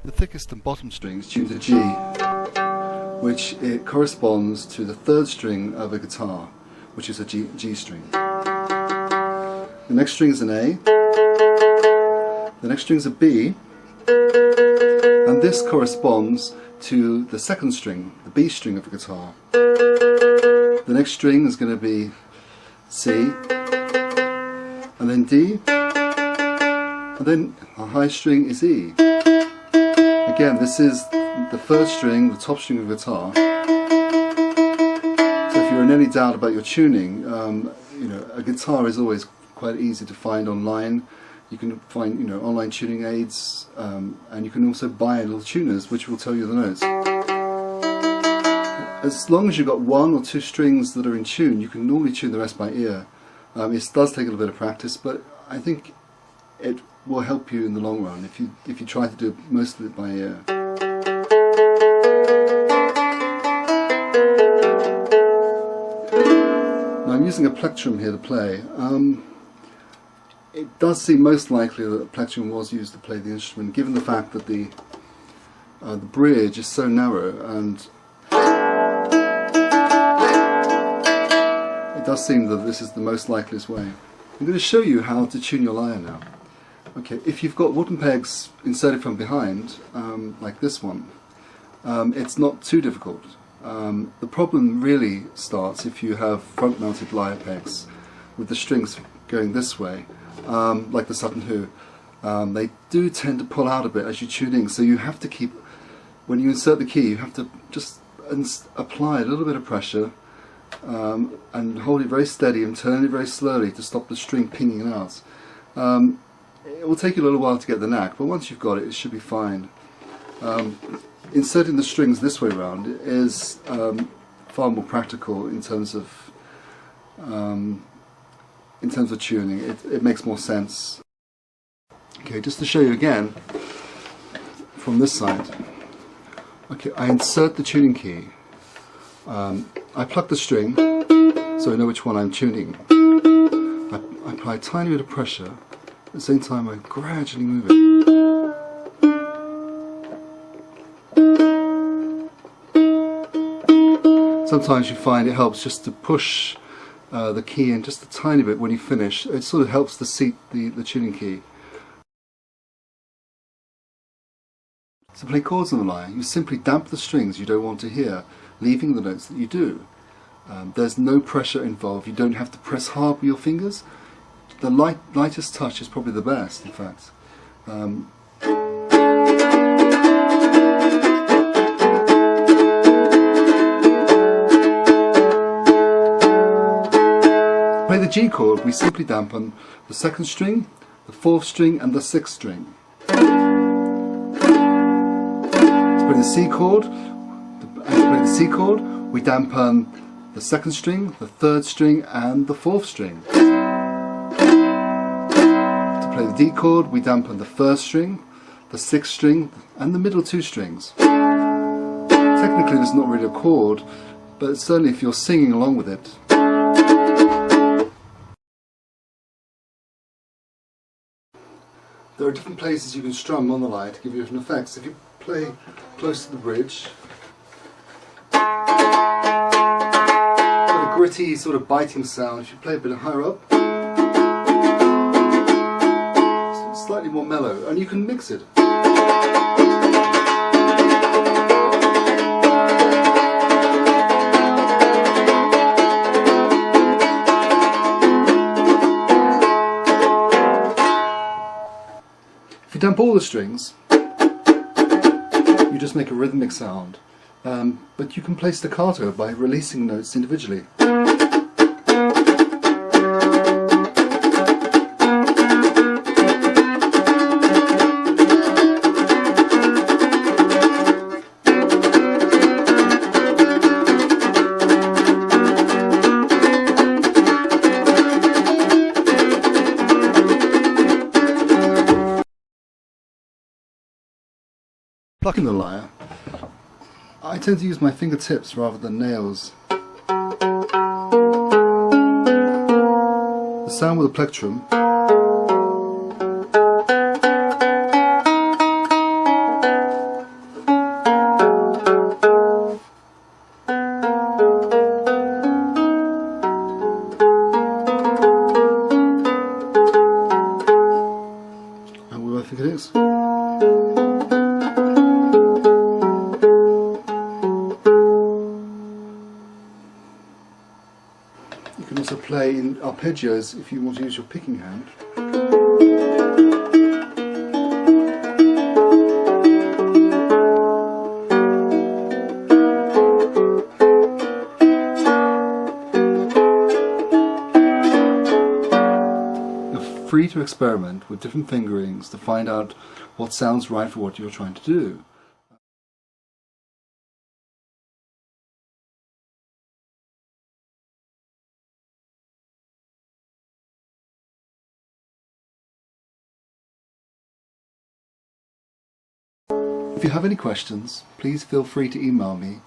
The thickest and bottom strings tune to G, which it corresponds to the third string of a guitar, which is a G string. The next string is an A, the next string is a B, and this corresponds to the second string, the B string of the guitar. The next string is going to be C, and then D, and then a high string is E. Again, this is the first string, the top string of the guitar. So if you're in any doubt about your tuning, you know, a guitar is always quite easy to find online. You can find, you know, online tuning aids, and you can also buy little tuners which will tell you the notes. As long as you've got one or two strings that are in tune, you can normally tune the rest by ear. It does take a little bit of practice, but I think it will help you in the long run if you try to do most of it by ear. Now I'm using a plectrum here to play. It does seem most likely that a plectrum was used to play the instrument, given the fact that the bridge is so narrow, and it does seem that this is the most likeliest way. I'm going to show you how to tune your lyre now. Okay, if you've got wooden pegs inserted from behind, like this one, it's not too difficult. The problem really starts if you have front-mounted lyre pegs with the strings going this way, like the Sutton Hoo. They do tend to pull out a bit as you tune in, so you have to keep, when you insert the key, you have to just apply a little bit of pressure and hold it very steady and turn it very slowly to stop the string pinging out. It will take you a little while to get the knack, but once you've got it, it should be fine. Inserting the strings this way around is far more practical in terms of tuning. It makes more sense. Okay, just to show you again from this side. Okay, I insert the tuning key. I pluck the string so I know which one I'm tuning. I apply a tiny bit of pressure. At the same time, I gradually move it. Sometimes you find it helps just to push the key in just a tiny bit when you finish. It sort of helps to seat the tuning key. To play chords on the lyre, you simply damp the strings you don't want to hear, leaving the notes that you do. There's no pressure involved. You don't have to press hard with your fingers. The lightest touch is probably the best, in fact. To play the G chord, we simply dampen the second string, the fourth string, and the sixth string. To play the C chord, we dampen the second string, the third string, and the fourth string. To play the D chord, we dampen the first string, the sixth string, and the middle two strings. Technically, it's not really a chord, but certainly if you're singing along with it. There are different places you can strum on the lyre to give you different effects. If you play close to the bridge, got a gritty sort of biting sound. If you play a bit higher up, it's slightly more mellow, and you can mix it. If you damp all the strings, you just make a rhythmic sound, but you can play staccato by releasing notes individually. Plucking the lyre, I tend to use my fingertips rather than nails. The sound with the plectrum You can also play in arpeggios if you want to use your picking hand. You're free to experiment with different fingerings to find out what sounds right for what you're trying to do. If you have any questions, please feel free to email me